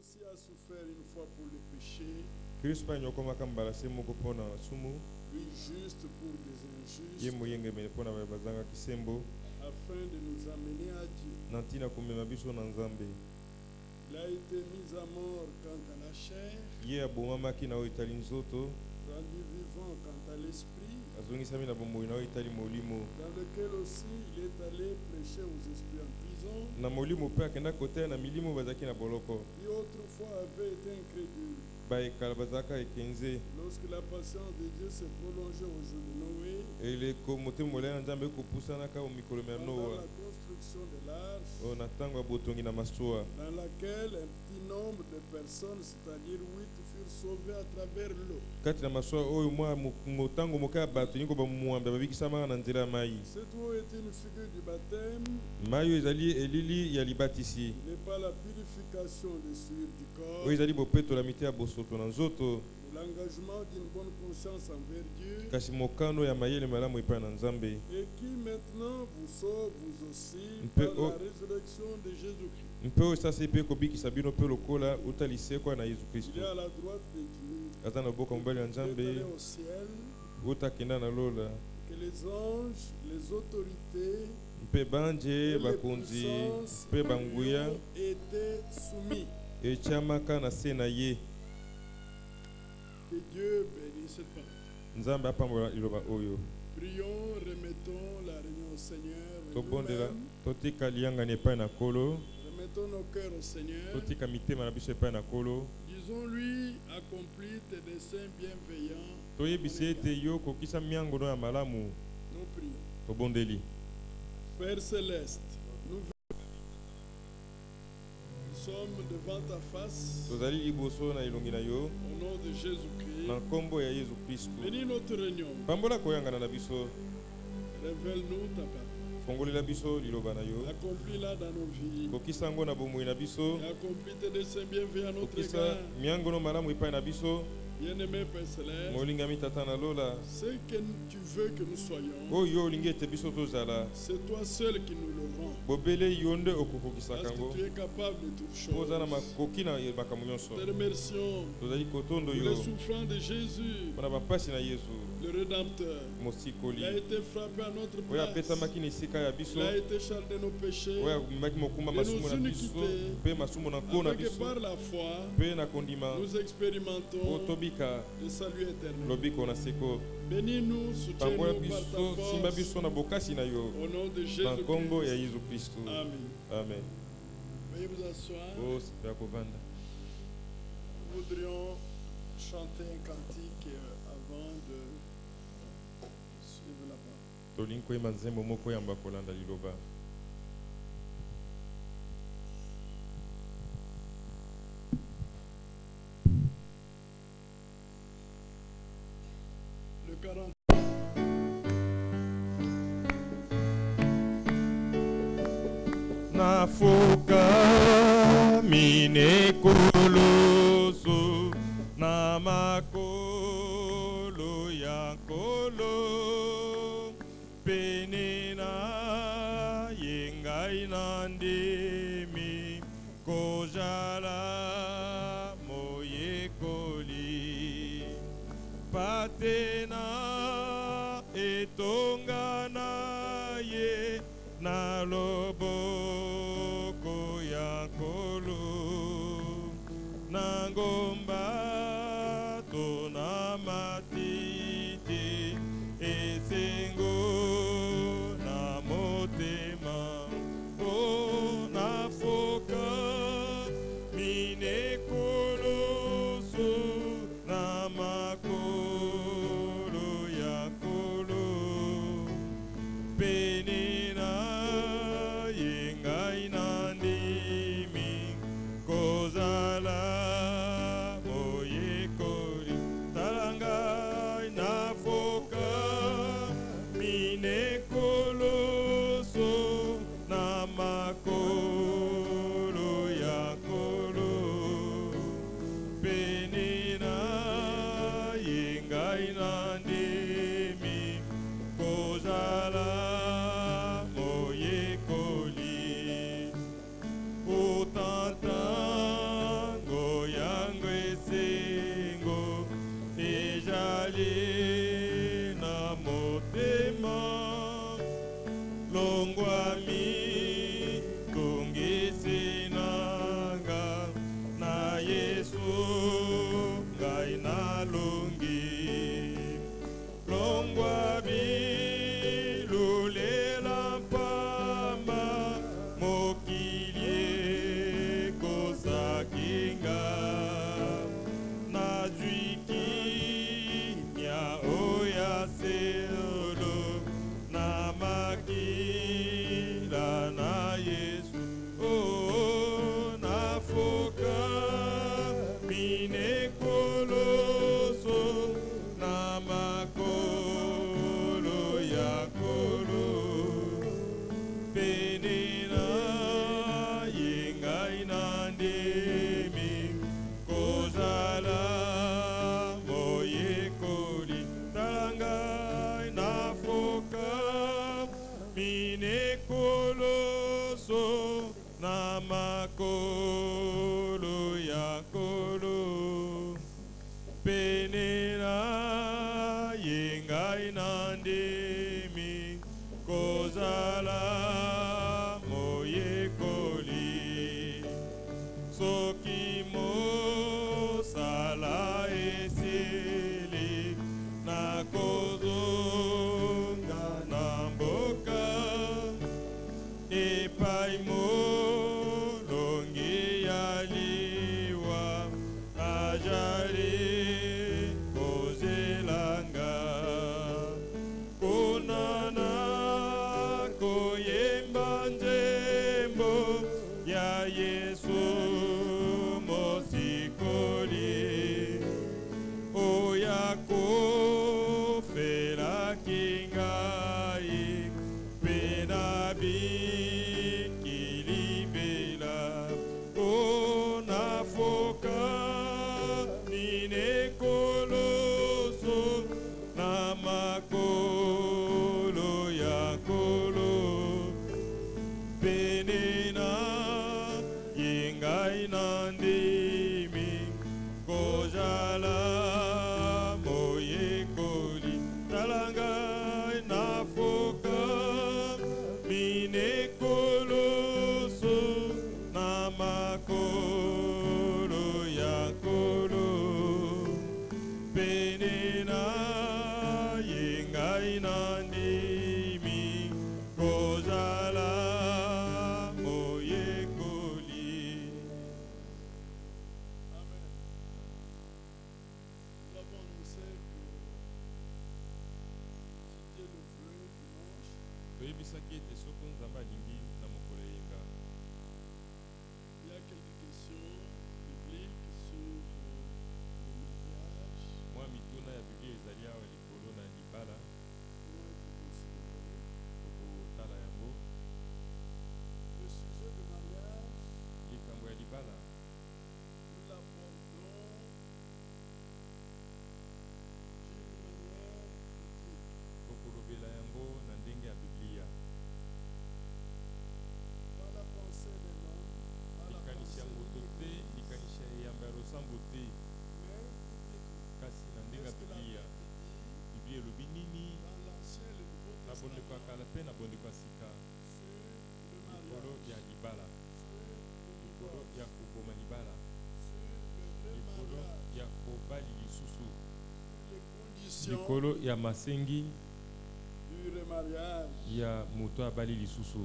aussi a souffert une fois pour le péché, lui juste pour les injustes, afin de nous amener à Dieu. Il a été mis à mort quant à la chair, rendu vivant quant à l'esprit, dans lequel aussi il est allé prêcher aux esprits en prison, qui autrefois avait été incrédule. Lorsque la patience de Dieu s'est prolongée au jour de Noé, pendant la construction de l'arche, dans laquelle un petit nombre de personnes, c'est-à-dire 8, furent sauvées à travers l'eau. Cette eau est une figure du baptême. Il n'est pas la purification des souillures du corps, l'engagement d'une bonne conscience envers Dieu, et qui maintenant vous sauve vous aussi par la résurrection de Jésus-Christ. Il est à la droite de Dieu, il est allé au ciel, que les anges, les autorités et les puissances lui ont été soumis. Que Dieu bénisse cette parole. Prions, remettons la réunion au Seigneur. Remettons nos cœurs au Seigneur. Disons-lui, accomplis tes desseins bienveillants. Nous prions. Père céleste, nous sommes devant ta face. Au nom de Jésus-Christ. Bénis notre réunion. Révèle-nous ta parole. Accomplis-la dans nos vies. Et accomplis tes desseins bienveillants à notre égard. Bien-aimé Père Céleste, ce que tu veux que nous soyons, c'est toi seul qui nous le rends. Parce que tu es capable de toutes choses. Te remercions pour le souffrant de Jésus, le Rédempteur. Il a été frappé à notre place. Il a été chargé de nos péchés, de nos iniquités, afin que par la foi, nous expérimentons le salut éternel. Bénis-nous, soutiens-nous par ta force. Au nom de Jésus-Christ. Amen. Veuillez vous asseoir. Nous voudrions chanter un cantique avant de suivre la parole. Le 40. Nafuka mine koloso na makolo ya kolo penina yengai nandemi kojala moyekoli patena etongana ye na loboko ya kolo na ngomba to na matiti esengo na motema o na foka mine koloso na makolo ya kolo penina yengai nandimi kozala soki mosala esili nakozonga na mboka epai molongi ya liwa ajali kozelanga konana koyemba nzembo ya Yesu mosikoli oya kofelaki ngai pena bikilibela kona foka nine koloso na makolo ya kolo penena yengai nandimi kozala moyekoli talangai na foka mine koloso na makolo ya kolo penena yengai nandimi kozala moyekoli. Amen. Nous avons annoncé que si Dieu le veut, dimanche, toyebisaki ete soki nzambe alingi na mokolo eyenga il y a quelques questions bibliques sur le mariage mwa mituna ya biblia ezali awa likolo na libala qui ont été considérées. tokotala yango Le sujet du mariage, likambo ya libala nous l'abordons d'une manière biblique. tokolobela yango na ndenge ya biblia Pas la pensée d'un homme, pas la likanisi ya pensée moto de te l'Église, likanisi ya eyamba ya losambo te mais bibliquement. kasi na ndenge ya Qu'est-ce que la biblia Bible dit biblia elobi nini dans l'Ancien et le Nouveau na bondeko ya Testament kala mpe na bondeko ya sika sur le likolo ya mariage, libala sur le likolo divorce, ya koboma libala sur le likolo remariage, ya kobali lisusu sur les conditions likolo ya masengi du remariage. ya moto abali lisusu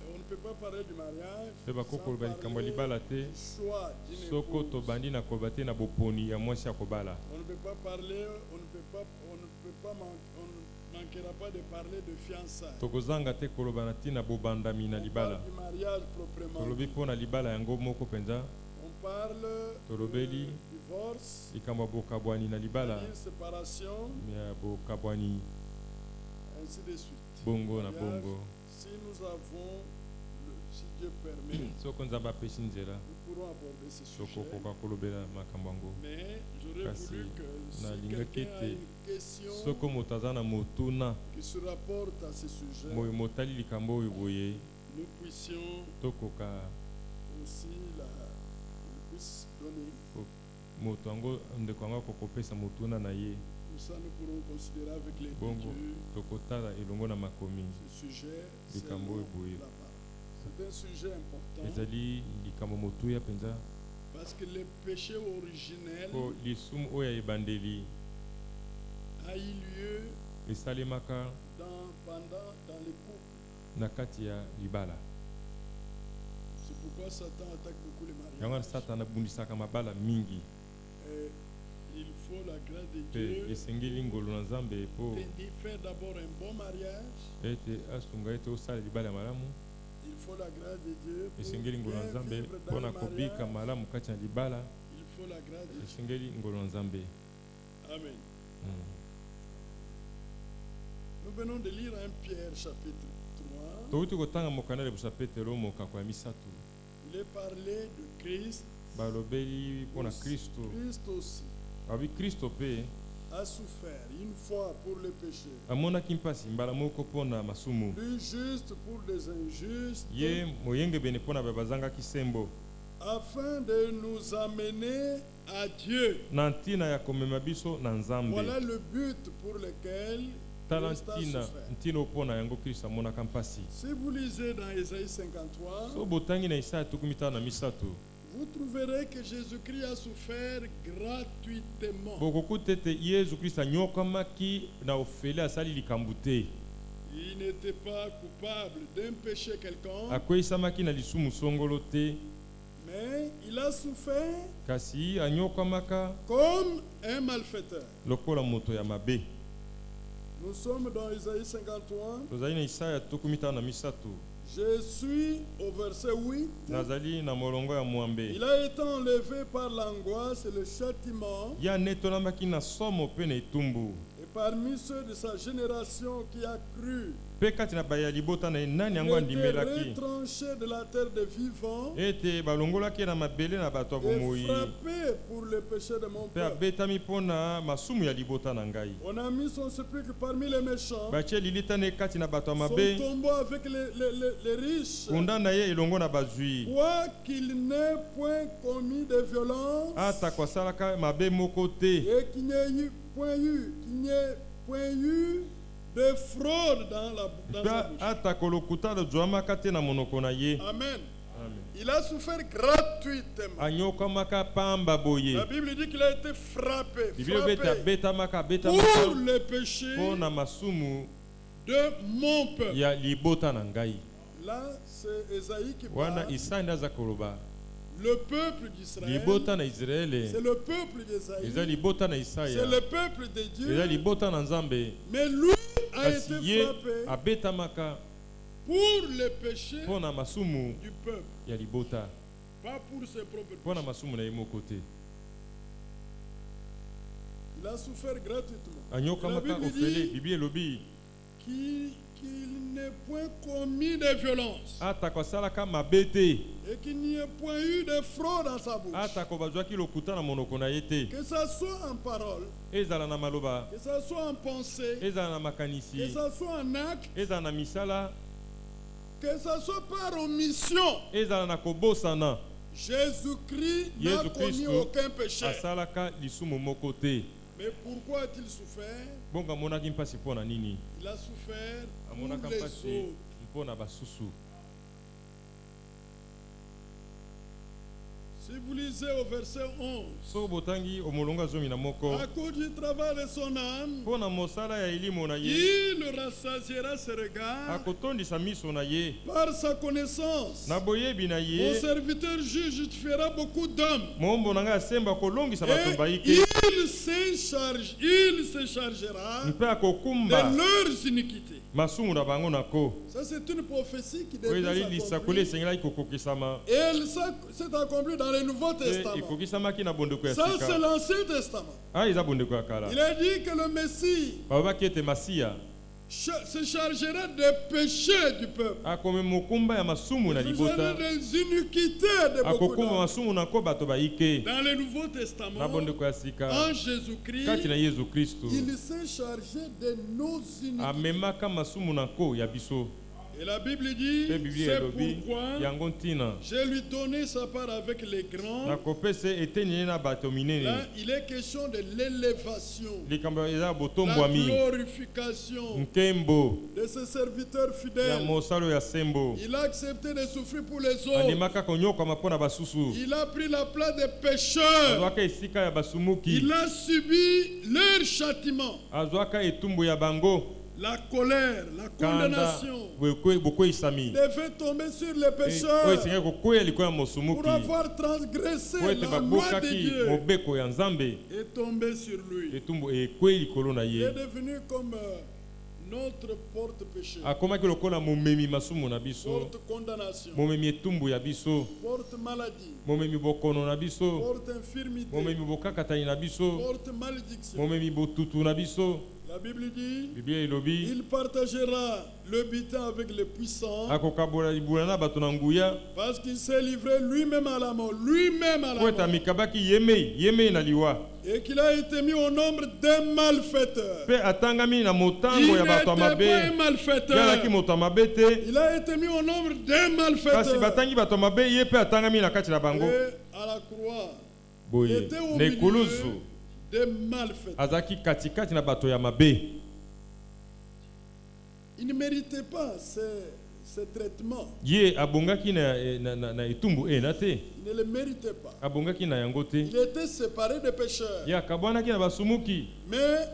Et on ne peut pas parler du mariage mpe bakoki sans koloba likambo ya libala te parler du choix d'une soko épouse. tobandi na koloba te na boponi ya mwasi ya kobala On ne peut pas parler, on ne manquera pas de parler de fiançailles. tokozanga te koloba na ntina bobandami na On libala parle du mariage proprement tolobi dit. mpo na libala yango moko mpenza On parle Tolobeli. de divorce, likambo ya bokabwani na libala de séparation, ya bokabwani ainsi de suite. bongo na Mariage, bongo si nous avons, si Dieu permet, soko nzambe apesi nzela nous pourrons aborder ce sujet. tokokoka kolobela makambo yango Mais j'aurais Kasi, voulu que si nalingaki quelqu'un a ete une question soko moto aza na motuna qui se rapporte à ce sujet, moyo motali likambo oyo boye nous puissions tokoka aussi nous puisse donner. moto yango ndeko yango akokopesa motuna na ye Comme ça, nous pourrons considérer avec les bongo Dieu tokotala elongo na makomi ce sujet. C'est likambo oyo boye la parole. C'est un sujet important ezali likambo motuya mpenza parce que le péché originel mpo lisumu oyo ya ebandeli a eu lieu esalemaka dans les couples. na kati ya libala C'est pourquoi Satan attaque beaucoup les yango wana mariages. satana abundisaka mabala mingi Et il faut la grâce de mpe Dieu esengeli ngolu na nzambe mpo de faire d'abord un bon mariage. ete asunga ete osala libala ya malamu Il faut la grâce de Dieu pour esengeli ngolu na bien nzambe vivre dans mpona le kobika mariage. malamu kati ya libala Il faut la grâce de Dieu. esengeli ngolu na nzambe Amen. Mm. Nous venons de lire 1 Pierre chapitre 3. touti kotanga mokanda libusa petelo mokako ya misatu Il est parlé de Christ. balobeli mpona kristo Christ aussi babi kristo mpe a souffert une fois pour le péché. amonaki mpasi mbala moko mpona masumu Lui juste pour les injustes, ye moyengebene mpona baye bazangaki sembo afin de nous amener à Dieu. na ntina ya komema biso na nzambe Voilà le but pour lequel tala Christ a ntina souffert. ntina mpona yango kristo amonaka mpasi Si vous lisez dans Ésaïe 53, so botangi na isaya 53 vous Vous trouverez que Jésus-Christ a souffert gratuitement. Il n'était pas coupable d'un péché quelconque. Mais il a souffert comme un malfaiteur. Nous sommes dans Isaïe 53. Je suis au verset 8. Il a été enlevé par l'angoisse et le châtiment. Et parmi ceux de sa génération qui a cru, il était retranché de la terre des vivants et frappé pour le péché de mon peuple. On a mis son sépulcre parmi les méchants, son tombeau avec les riches. Quoi qu'il n'ait point commis de violence et qu'il n'y ait point eu de fraude dans sa bouche. Amen. Il a souffert gratuitement. La Bible dit qu'il a été frappé pour le péché de mon peuple. Là, c'est Esaïe qui parle. Le peuple d'Israël, c'est le peuple d'Esaïe, c'est le peuple de Dieu. Mais lui a été frappé pour le péché du peuple, pas pour ses propres péchés. Il a souffert gratuitement. La Bible dit qu'il n'ait point commis de violence et qu'il n'y ait point eu de fraude dans sa bouche. Que ça soit en parole, que ça soit en pensée, que ça soit en acte, que ça soit par omission, Jésus-Christ n'a commis aucun péché. Mais pourquoi a-t-il souffert? Il a souffert pour les autres. Si vous lisez au verset 11, à cause du travail de son âme, il rassasiera ses regards par sa connaissance. Mon serviteur juge fera beaucoup d'hommes. Il se chargera de leurs iniquités. Ça, c'est une prophétie qui devait s'accomplir. Et elle s'est accomplie dans le Nouveau Testament. Ça, c'est l'Ancien Testament. Il a dit que le Messie se chargera des péchés du peuple. Il faisait des iniquités de beaucoup d'hommes. Dans le Nouveau Testament, en Jésus-Christ, il s'est chargé de nos iniquités. Et la Bible dit, c'est pourquoi j'ai lui donné sa part avec les grands. Là, il est question de l'élévation, la glorification de ses serviteurs fidèles. Il a accepté de souffrir pour les autres. Il a pris la place des pécheurs. Il a subi leur châtiment. La colère, la condamnation devait tomber sur les pécheurs pour avoir transgressé la loi de Dieu et tomber sur lui. Il est devenu comme notre porte-péché, porte-condamnation, porte-maladie, porte-infirmité, porte-malédiction. La Bible dit, il partagera le butin avec les puissants parce qu'il s'est livré lui-même à la mort. Et qu'il a été mis au nombre des malfaiteurs. Il n'était pas un malfaiteur. Il a été mis au nombre des malfaiteurs. Et à la croix, il était au milieu des malfaiteurs. Il ne méritait pas ce traitement. Ye abongaki na etumbu nate. Il ne le méritait pas. Abongaki na yango te. Il était séparé des pécheurs. Ya kabwanaki na basumuki. Mais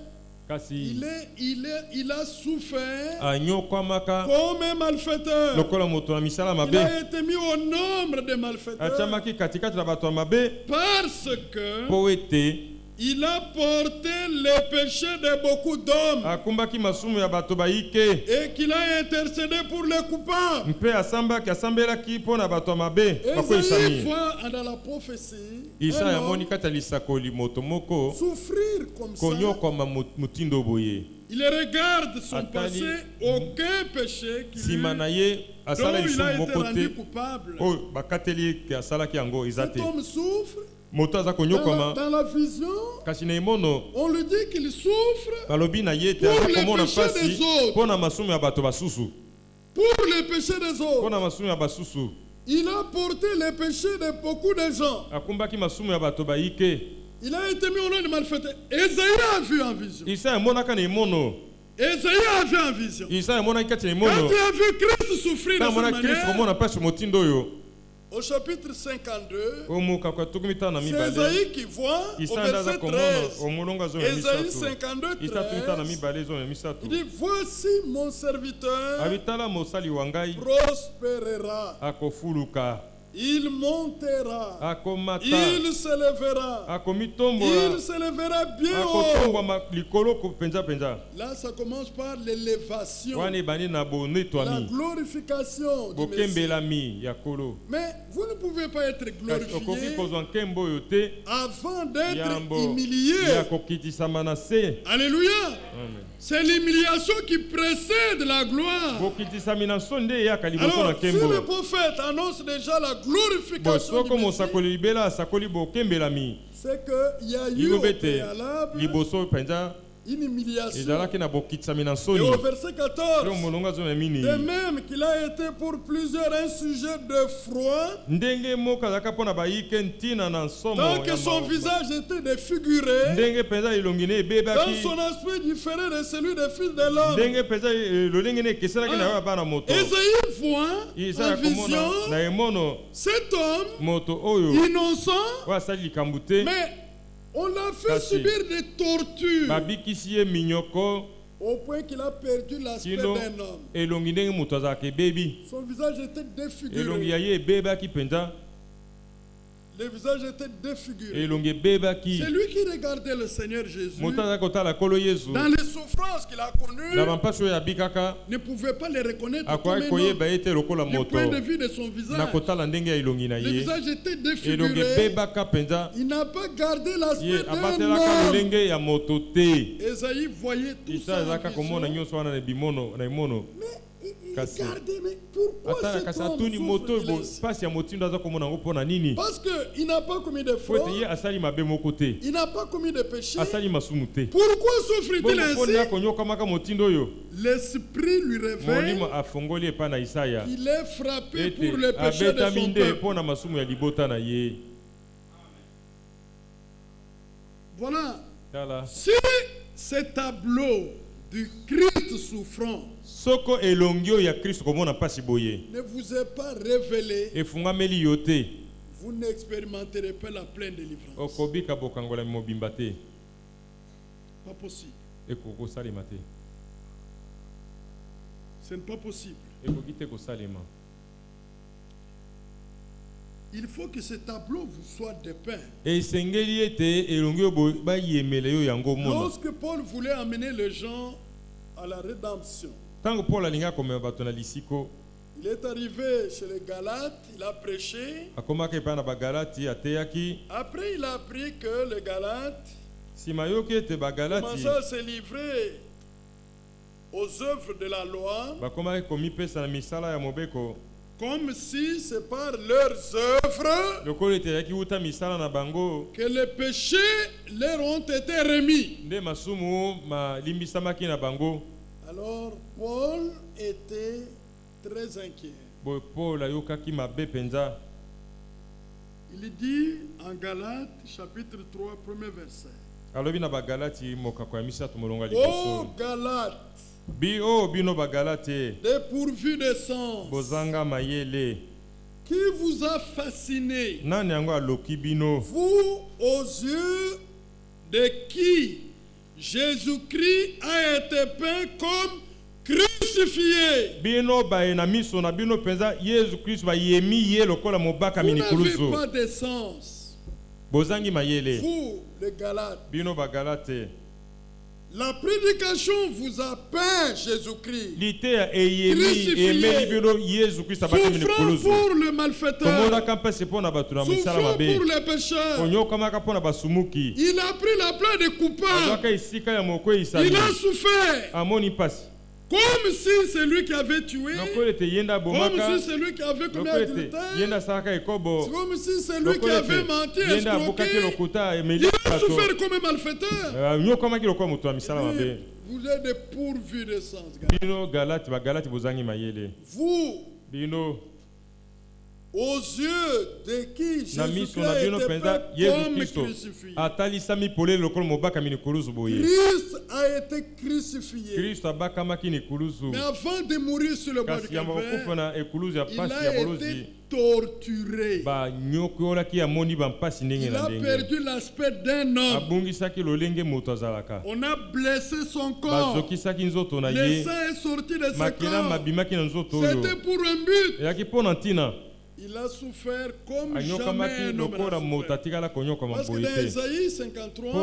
kasi il a souffert anyokwamaka comme un malfaiteur. Lokola moto na misala mabe. Il a été mis au nombre des malfaiteurs. Achamaki katikati na bato mabe. Parce que poete il a porté les péchés de beaucoup d'hommes. Akumbaki masumu ya bato baike. Et qu'il a intercédé pour les coupables. Mpe asambaki asambelaki pona bato mabe. Esaïe voit dans la prophétie Isa ya moni kata lisakoli moto moko souffrir comme ça. Konyokoma mutindo boye. Il regarde son passé, aucun péché qui lui, dont il a été rendu coupable. Cet homme souffre. Dans la vision, on lui dit qu'il souffre pour les péchés des autres. Pour les péchés des autres. Il a porté les péchés de beaucoup de gens. Il a été mis au nom de malfaiteur. Esaïe a vu en vision. Esaïe a vu en vision. Quand il a vu Christ souffrir de cette manière, au chapitre 52, c'est Esaïe qui voit au verset 13. Esaïe 52, 13. Il dit, voici mon serviteur prospérera. Il montera. Il s'élèvera. Il s'élèvera bien haut. Là, ça commence par l'élévation. La glorification du Messie. Mais vous ne pouvez pas être glorifié avant d'être humilié. Alléluia. C'est l'humiliation qui précède la gloire. Alors, si le prophète annonce déjà la glorification du Messie, c'est qu'il y a eu au préalable une humiliation. Et au verset 14, de même qu'il a été pour plusieurs un sujet de froid, tant que son visage était défiguré, tant son esprit différait de celui des fils de l'homme. Esaïe voit en vision cet homme innocent, mais on l'a fait subir des tortures au point qu'il a perdu l'aspect d'un homme. Son visage était défiguré. Le visage était défiguré. C'est lui qui regardait le Seigneur Jésus. Dans les souffrances qu'il a connues, ne pouvait pas les reconnaître comme un homme. Du point de vue de son visage, le visage était défiguré. Il n'a pas gardé l'aspect d'un homme. Esaïe voyait tout ça en vision. Mais pourquoi cet homme souffre? Parce qu'il n'a pas commis de fraude. Il n'a pas commis de péché. Pourquoi souffre-t-il ainsi? L'esprit lui révèle qu'il est frappé pour le péché de son peuple. Voilà. Si ce tableau du Christ souffrant ne vous est pas révélé, vous n'expérimenterez pas la pleine délivrance. Pas possible. Ce n'est pas possible. Il faut que ce tableau vous soit dépeint. Lorsque Paul voulait amener les gens à la rédemption, il est arrivé chez les Galates, il a prêché. Après, il a appris que les Galates commençaient à se livrer aux œuvres de la loi, comme si c'est par leurs œuvres que les péchés leur ont été remis. Alors Paul était très inquiet. Il dit en Galates chapitre 3 premier verset: Ô Galates, dépourvu de sens, qui vous a fasciné, vous aux yeux de qui Jésus-Christ a été peint comme crucifié. Vous n'avez pas de sens. Vous, les Galates, la prédication vous a peint Jésus-Christ crucifié, souffrant pour le malfaiteur, souffrant pour les pécheurs. Il a pris la place des coupables. Il a souffert. Comme si c'est lui qui avait tué, comme si c'est lui qui avait commis adultère, comme si c'est lui qui avait menti, escroqué. Il a souffert comme un malfaiteur. Vous êtes dépourvus de sens. Vous, aux yeux de qui Jésus-Christ a été comme crucifié. Christ a été crucifié. Mais avant de mourir sur le bois du Calvaire, il a été torturé. Il a perdu l'aspect d'un homme. On a blessé son corps. Le sang est sorti de ce corps. C'était pour un but. Il a souffert comme jamais un homme n'a souffert. Parce que dans Isaïe 53,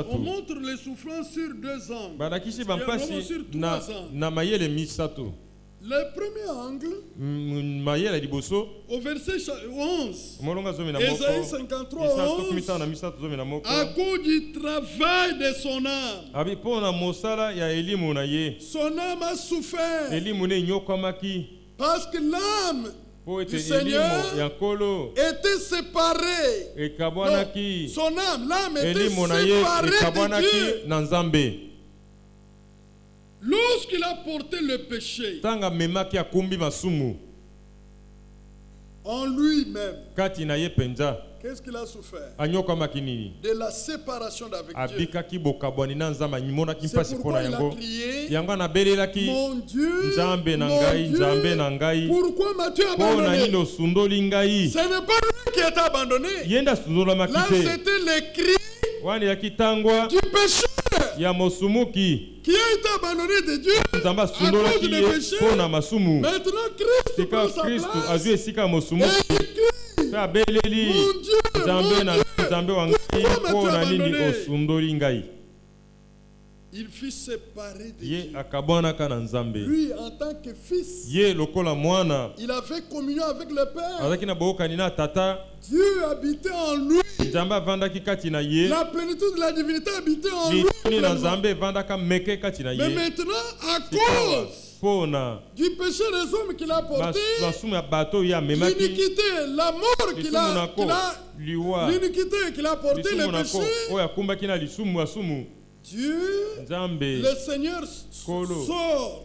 on montre les souffrances sur deux angles. Sur trois angles. Le premier angle, au verset 11, Isaïe 53, 11, à cause du travail de son âme, son âme a souffert. Parce que l'âme du Seigneur était séparée. Non, son âme, l'âme était séparée de Dieu. Lorsqu'il a porté le péché en lui-même, qu'est-ce qu'il a souffert? De la séparation d'avec Dieu. C'est pourquoi il a crié, mon Dieu, pourquoi m'as-tu abandonné? Ce n'est pas lui qui est abandonné. Là, c'était le cri du péché qui a été abandonné de Dieu à cause du péché. Maintenant, Christ prend sa place et il crie, mon Dieu, pourquoi m'as-tu abandonné? Il fut séparé de Dieu. Lui, en tant que fils, il avait communion avec le Père. Dieu habitait en lui. La plénitude de la divinité habitait en lui. Mais maintenant, à cause du péché des hommes qu'il a porté, l'iniquité, la mort l'iniquité qu'il a porté, le péché, Dieu, le Seigneur sort.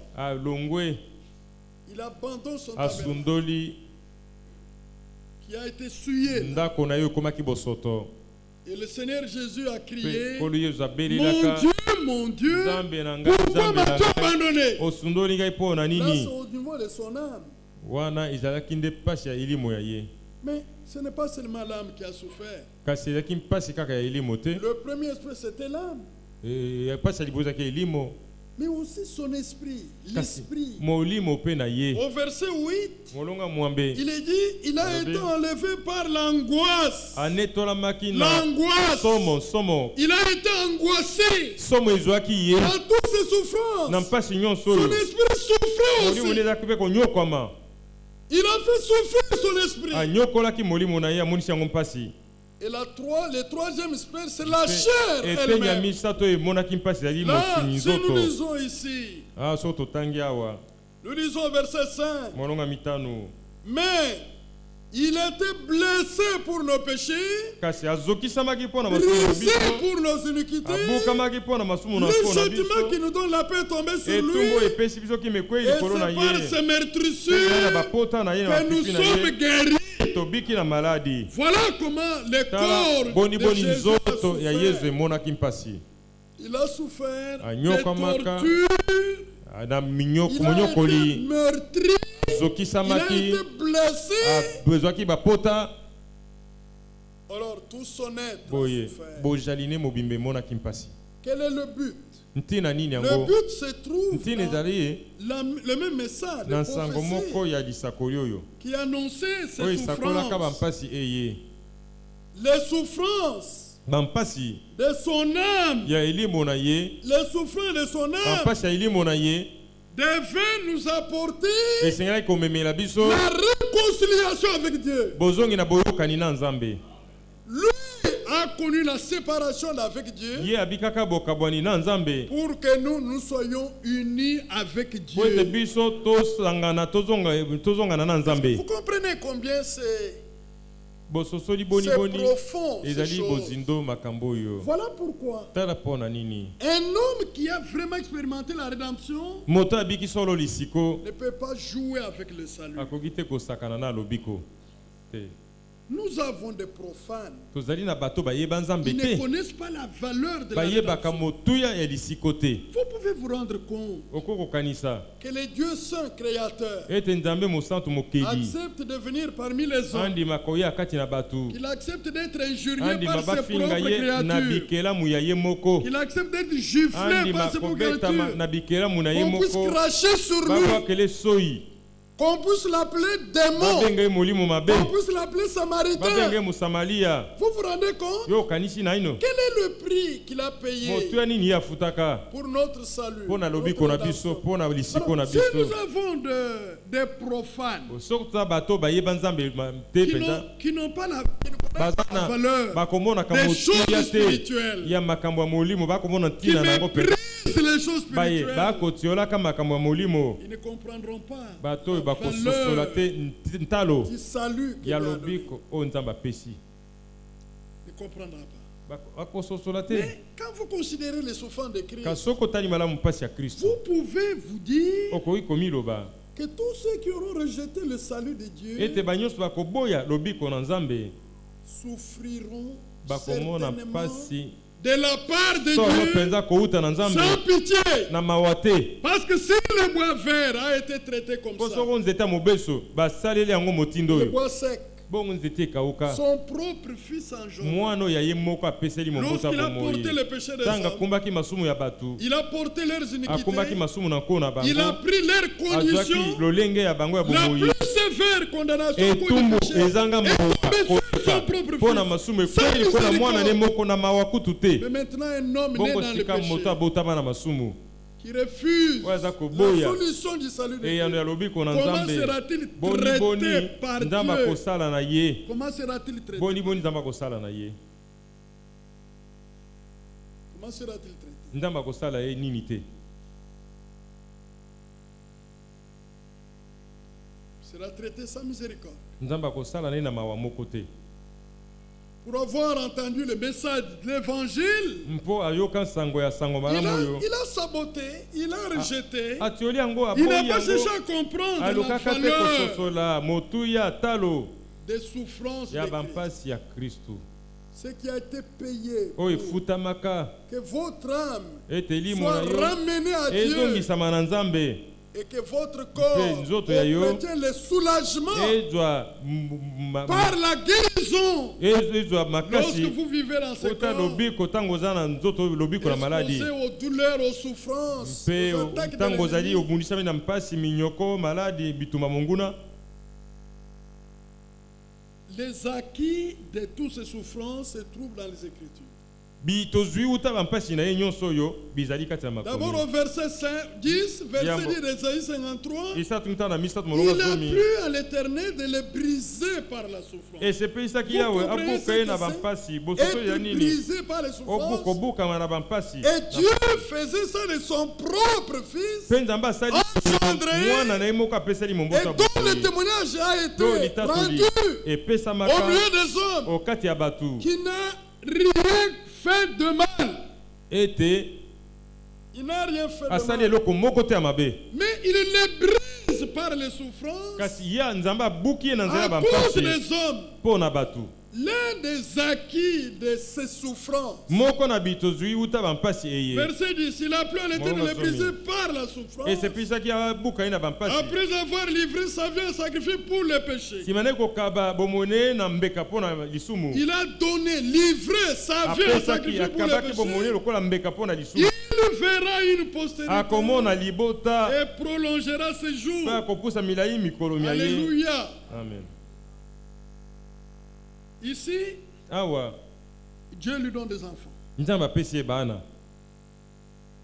Il abandonne son tabernacle qui a été souillé. Et le Seigneur Jésus a crié, mon Dieu, pourquoi m'as-tu abandonné? Là, c'est au niveau de son âme. Mais ce n'est pas seulement l'âme qui a souffert. Le premier esprit, c'était l'âme. Mais aussi son esprit, l'esprit. Au verset 8, il est dit, il a été enlevé par l'angoisse. L'angoisse. Il a été angoissé dans toutes ses souffrances. Son esprit souffrait aussi. Il a fait souffrir son esprit. Et le troisième esprit, c'est la chair elle-même. Là, si nous lisons ici, nous lisons verset 5. Mais il était blessé pour nos péchés, brisé pour nos iniquités. Le châtiment qui nous donne la paix est tombé sur lui. Et c'est par ces meurtrissures que nous sommes guéris. Voilà comment le corps de Jésus a souffert. Il a souffert des tortures. Il a été meurtri. Il a été blessé. Alors tout son être a souffert. Quel est le but? Le but se trouve dans le même message de prophétie qui annonçait ces souffrances. Les souffrances de son âme, les souffrances de son âme devaient nous apporter la réconciliation avec Dieu. Lui a connu la séparation avec Dieu pour que nous soyons unis avec Dieu. Vous comprenez combien c'est profond ces choses. Voilà pourquoi un homme qui a vraiment expérimenté la rédemption ne peut pas jouer avec le salut. Nous avons des profanes. Ils ne connaissent pas la valeur de la rédemption. Vous pouvez vous rendre compte que le Dieu Saint Créateur accepte de venir parmi les hommes. Il accepte d'être injurié par ses propres créatures. Il accepte d'être giflé par ses propres créatures. On puisse cracher sur lui. Qu'on puisse l'appeler démon, qu'on puisse l'appeler samaritain. Vous vous rendez compte? Quel est le prix qu'il a payé pour notre salut, notre rédemption? Si nous avons des profanes qui n'ont pas la valeur des choses spirituelles, qui méprisent les choses spirituelles, ils ne comprendront pas la valeur du salut qu'il a donné. Ils ne comprendront pas. Mais quand vous considérez les souffrances de Christ, vous pouvez vous dire que tous ceux qui auront rejeté le salut de Dieu souffriront certainement de la part de Dieu sans pitié. Parce que si le bois vert a été traité comme ça, le bois sec, son propre fils engendré, lorsqu'il a porté le péché des hommes, il a porté leurs iniquités, il a pris leurs conditions, la plus sévère condamnation pour le péché, et tombé sur son propre fils, sans miséricorde. Mais maintenant un homme né dans le péché, qui refuse la solution du salut de Dieu, comment sera-t-il traité par Dieu? Comment sera-t-il traité? Comment sera-t-il traité? Sera traité sans miséricorde. Pour avoir entendu le message de l'évangile, il a saboté, il a rejeté, il n'a pas cherché à comprendre la valeur des souffrances de Christ. Ce qui a été payé pour que votre âme soit ramenée à Dieu et que votre corps obtienne le soulagement par la guérison. Lorsque vous vivez dans ce corps, exposé aux douleurs, aux souffrances, aux attaques de l'ennemi. Les acquis de toutes ces souffrances se trouvent dans les Écritures. D'abord au verset 10, verset 10 d'Ésaïe 53, il a plu à l'Éternel de les briser par la souffrance. Vous comprenez être brisé par les souffrances. Et Dieu faisait ça de son propre fils, engendré, et dont le témoignage a été rendu au milieu des hommes, qui n'a rien fait de mal. Il n'a rien fait de mal. Mais il les brise par les souffrances à cause des hommes. l'un des acquis de ses souffrances. Verset 10, il a plu à l'Éternel et brisé par la souffrance. Après avoir livré sa vie à sacrifier pour les péchés. Il a donné, livré sa vie à sacrifier pour les péchés. Il verra une postérité et prolongera ses jours. Alléluia. Amen. Ici, Dieu lui donne des enfants.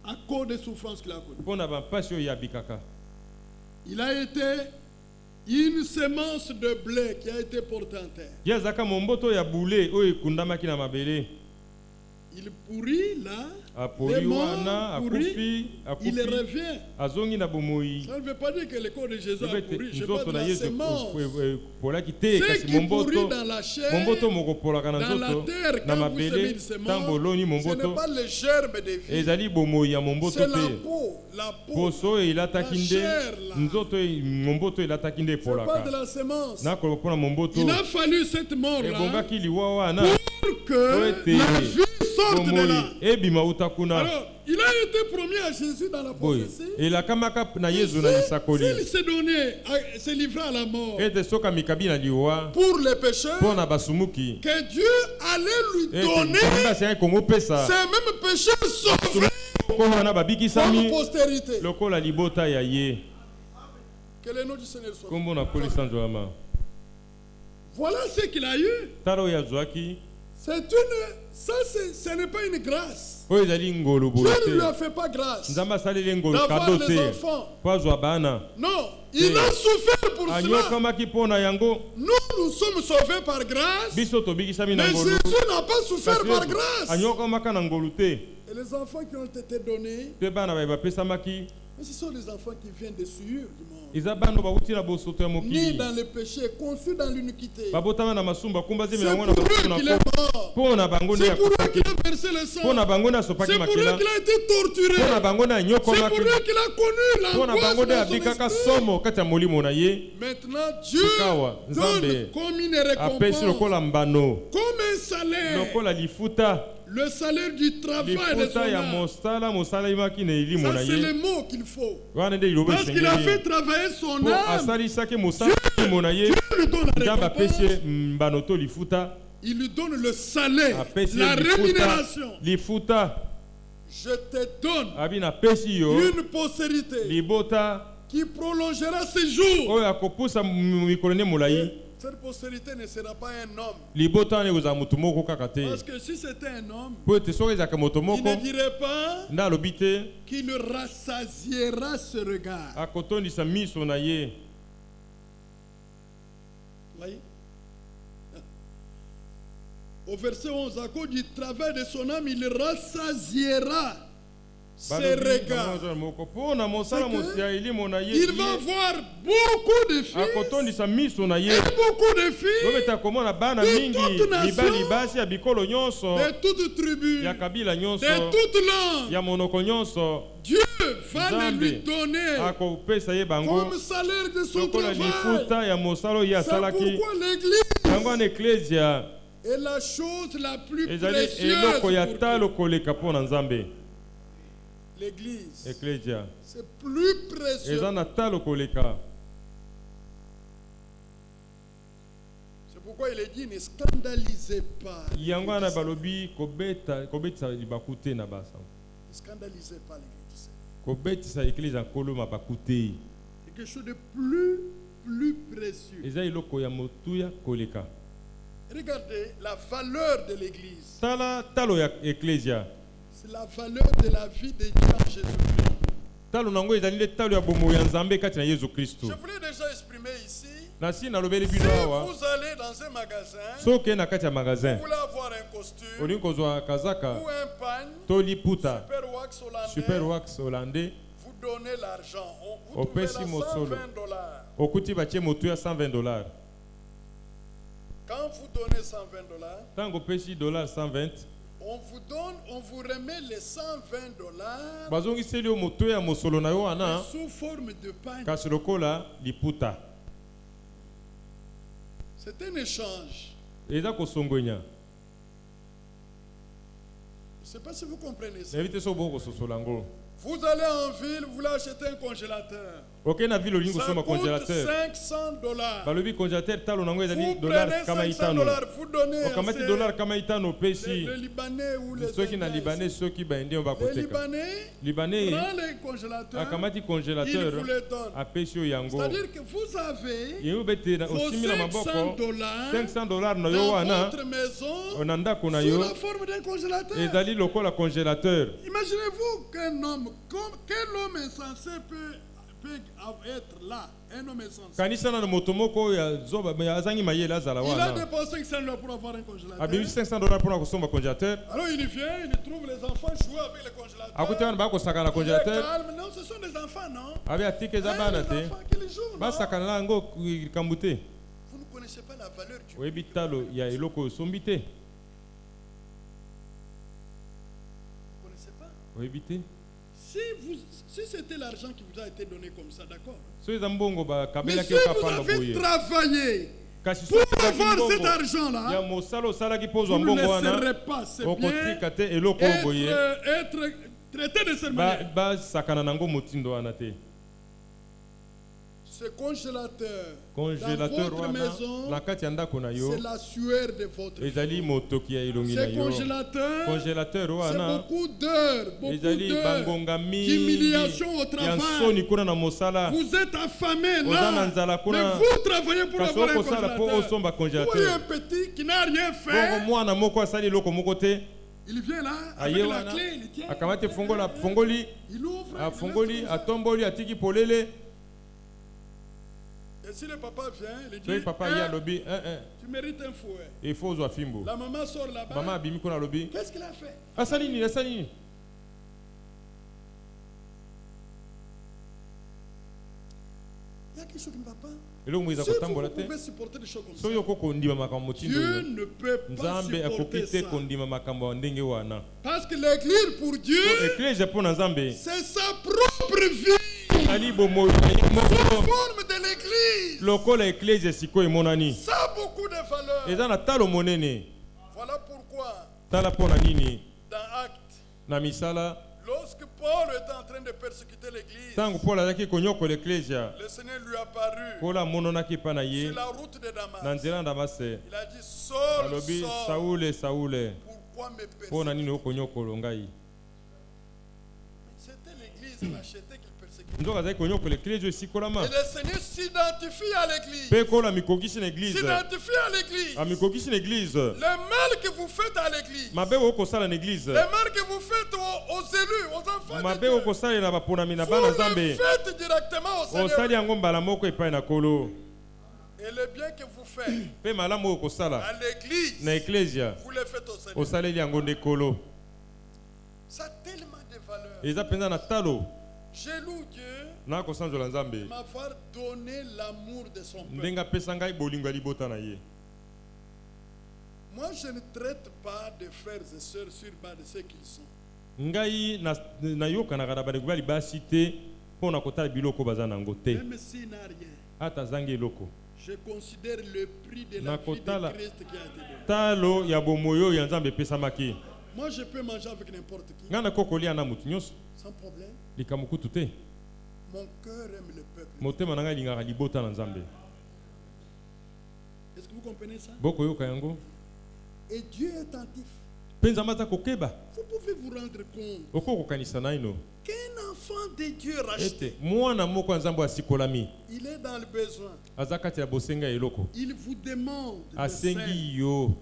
À cause des souffrances qu'il a connues. Il a été une semence de blé qui a été portée en terre. Il pourrit là, les morts pourrit, il revient. Ça ne veut pas dire que le corps de Jésus a pourri. Je parle de la semence. Ce qui pourrit dans la chair, dans la terre, quand vous semez une semence, ce n'est pas les gerbes de vie. C'est la peau, la chair, c'est pas de la semence. Il a fallu cette mort-là pour que la vie sorte de là. Alors, il a été promis à Jésus dans la prophétie. S'il s'est donné, s'est livré à la mort pour les pécheurs, que Dieu allait lui donner ces mêmes pécheurs sauvés comme postérité. Que le nom du Seigneur soit béni. Voilà ce qu'il a eu. Ce n'est pas une grâce. Dieu ne lui a fait pas grâce d'avoir des enfants. Non, il a souffert pour cela. Nous sommes sauvés par grâce, mais Jésus n'a pas souffert par grâce. Et les enfants qui ont été donnés, mais ce sont les enfants qui viennent des souillures du monde. Nés dans le péché, conçus dans l'iniquité. C'est pour eux qu'il est mort. C'est pour eux qu'il a versé le sang. C'est pour eux qu'il a été torturé. C'est pour eux qu'il a connu l'angoisse de son esprit. Maintenant, Dieu donne comme une récompense, comme un salaire. Le salaire du travail de son âme. Ça, c'est le mot qu'il faut. Parce qu'il a fait travailler son âme. Dieu lui donne la récompense. Il lui donne le salaire, la rémunération. Je te donne une postérité qui prolongera ses jours. Cette postérité ne sera pas un homme. Parce que si c'était un homme, il ne dirait pas qu'il rassasiera ce regard. Voyez? Au verset 11, à cause du travail de son âme, il rassasiera ses regards. Il va avoir beaucoup de fils et beaucoup de filles de toutes nations, de toutes tribus, de toutes langues. Dieu va le lui donner comme salaire de son travail. C'est pourquoi l'Église est la chose la plus précieuse pour Dieu. L'église, c'est plus précieux. C'est pourquoi il est dit, ne scandalisez pas. Ne scandalisez pas l'église. C'est quelque chose de plus précieux. Regardez la valeur de l'église. C'est la valeur de la vie de Dieu en Jésus-Christ. Je voulais déjà exprimer ici. Si vous allez dans un magasin, vous voulez avoir un costume ou un pagne, Super Wax hollandais, vous donnez l'argent. Vous trouvez là $120. Quand vous donnez $120, on vous remet les $120 sous forme de pagne. C'est un échange. eza kosongonya. Je ne sais pas si vous comprenez ça. Evite so boko sosolango. Vous allez en ville, vous voulez acheter un congélateur. Ok, na ville olingo ça soma coûte congélateur. $500. Balobi congélateur talo nango ezali Vous dollar prenez kama $500, itano. vous donnez Okamati dollar kama itano pesi. les Libanais ou les Ceux qui na Libanais, ceux qui ba indien ba les koteka. Libanais prennent les congélateurs. Akamati Ils congélateur vous les donnent. apesi yango. C'est-à-dire que vous avez Yeyo bete na vos osimi na maboko $500 na yo dans wana votre maison onanda kuna sous yo la forme d'un congélateur. ezali lokola congélateur. Imaginez-vous qu'un homme, quel homme insensé peut être là, un homme insensé. Kanisa na motomoko ya zoba mais azangi mayele azala Il a wana. dépensé $500 pour avoir un congélateur. Abimi $500 pour kosomba congélateur. Alors il vient, il trouve les enfants jouer avec le congélateur. Akuti wana ba kosaka na Il est congélateur. calme. Non, ce sont des enfants, non? Abi atike za bana Les te. enfants qui les jouent, Ba non? sakana na ngo kambute. Vous ne connaissez pas la valeur du Oyebi talo ya eloko sombi te. Vous ne connaissez pas? Oyebi te. Si c'était l'argent qui vous a été donné comme ça, d'accord? So eza mbongo ba kabela Mais si ke vous kapamba avez boye. travaillé Kasi pour so avoir cet ya argent-là, mosalo sala ki pozo vous ne mbongo wana. laisserez pas, c'est bien, Okotika te eloko boye. être traité de cette manière. Ba sakana nango motindo wana te. Ce congélateur, dans Congélateur votre wana maison, na kati ya ndako na yo c'est la sueur de votre ezali front. motoki ya elongi na Ce yo. congélateur, c'est wana beaucoup d'heures, ezali bangonga mingi d'humiliation au ya travail. nsoni kuna na mosala. Vous êtes affamé Oza na là, nzala mais kuna vous travaillez pour kasi avoir un okosala po osomba congélateur. Vous voyez un congélateur. petit qui n'a rien Bongo fait, mwana moko asali eloko moko te. il vient là, avec Aye la wana clé, il tient, akamati fongola fongoli il ouvre, afongoli il laisse comme ça. atomboli atiki polele. Et si le papa vient, il Soki dit, papa ye alobi tu mérites un fouet. il faut ozwa fimbo. La maman sort là-bas. Mama abimi kuna alobi Qu'est-ce qu'il a fait? asali nini asali nini. Il y a quelque chose qui ne va pas. Eloko moiza Si vous kotambola te. pouvez supporter des choses comme ça, Soki oko kondima makambo motindo Dieu oyo. ne peut pas Nzambe akoki supporter te ça. kondima makambo ya ndenge wana. Parce que l'église pour Dieu, Eklezia mpo na Nzambe c'est sa propre vie. ali bomoyo na ye La moko. forme de l'église, Lokola eklezia sikoyo emonani ça a beaucoup de valeur. eza na talo monene. Voilà pourquoi, Tala mpo na nini dans Actes, na misala lorsque Paul était en train de persécuter l'église, ntango Paul azalaki konyokola eklezia le Seigneur lui a apparu Paul amononaki epai na ye sur la route de Damas. na nzela ya Damase. Il a dit, Saul, Alobi Saul, Saule Saule pourquoi me mpo na nini persécutes? okonyokola ngai. C'était l'église rachetée qu'il persécutait. Nzoka azalaki konyokola eklezia esikolama Et le Seigneur s'identifie à l'église. mpe kola mikokisi na eglize S'identifie à l'église. amikokisi na eglize Le mal que vous faites à l'église, mabe okosala na eglize le mal que vous faites aux élus, aux enfants de mabe Dieu, okosalela baponami na vous bana le Nzambe faites directement au osali Seigneur. yango mbala moko epai na kolo. Et le bien que vous faites Mpe malamu oyo okosala à l'église, na eklezia vous le faites au Seigneur. osaleli yango nde kolo. Ça a tellement de valeur. eza mpenza na talo J'ai loué Dieu na kosanzola Nzambe de m'avoir donné l'amour de son peuple. ndenge apesa ngai bolingo ya libota na ye. Moi, je ne traite pas de frères et sœurs sur base de ce qu'ils sont. Ngai nayokanaka na bandeko bali basi te mpo na kotala biloko baza nango te Même s'il n'a rien, ata azangi eloko. je considère le prix de la Na vie kotala de Christ qui a été donné. talo ya bomoyo ya Nzambe epesamaki. Moi, je peux manger avec n'importe qui, Ngai nakoki kolia na motu nyonso sans problème. likambo kutu te. Mon cœur aime le peuple. Motema na ngai elingaka libota na Nzambe. Est-ce que vous comprenez ça? Bokoyoka yango Et Dieu est attentif. mpe Nzambe aza kokeba Vous pouvez vous rendre compte okoki kokanisa naino qu'un enfant de Dieu racheté, ete mwana moko ya Nzambe asikolami il est dans le besoin. aza kati ya bosenga ya eloko Il vous demande le sein. asengi yo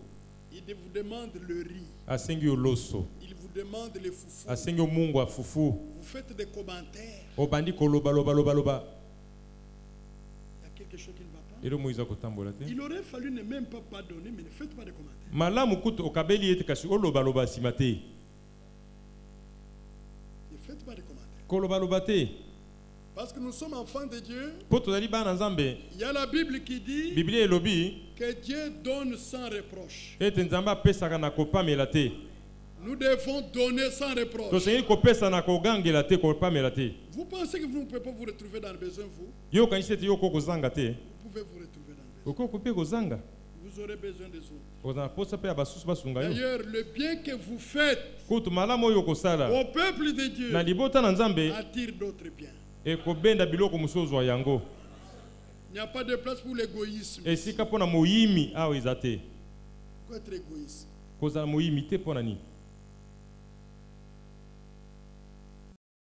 Il vous demande le riz. asengi yo loso Il vous demande les foufous. asengi yo mungu ya fufu Vous faites des commentaires. obandi kolobaloba Il y a quelque chose qui ne va pas. elo moiza kotambola te. Il aurait fallu ne même pas pardonner, mais ne faites pas de commentaires. Malamu kutu okabeli ete kasi olobaloba nsima te Ne faites pas de commentaires. kolobaloba te Parce que nous sommes enfants de Dieu. mpo tozali bana Nzambe. Il y a la Bible qui dit Biblia elobi que Dieu donne sans reproche. ete Nzambe apesaka na kopamela te. Nous devons donner sans reproche. Tosengeli kopesa na kogangela te kopamela te. Vous pensez que vous ne pouvez pas vous retrouver dans le besoin, vous? Yo okanisi ete yo okoki kozanga te Vous pouvez vous retrouver dans le besoin. okoki mpe kozanga. Vous vous aurez besoin des autres. D'ailleurs, le bien que vous faites au peuple de Dieu attire d'autres biens. Il n'y a pas de place pour l'égoïsme. Il faut être égoïste.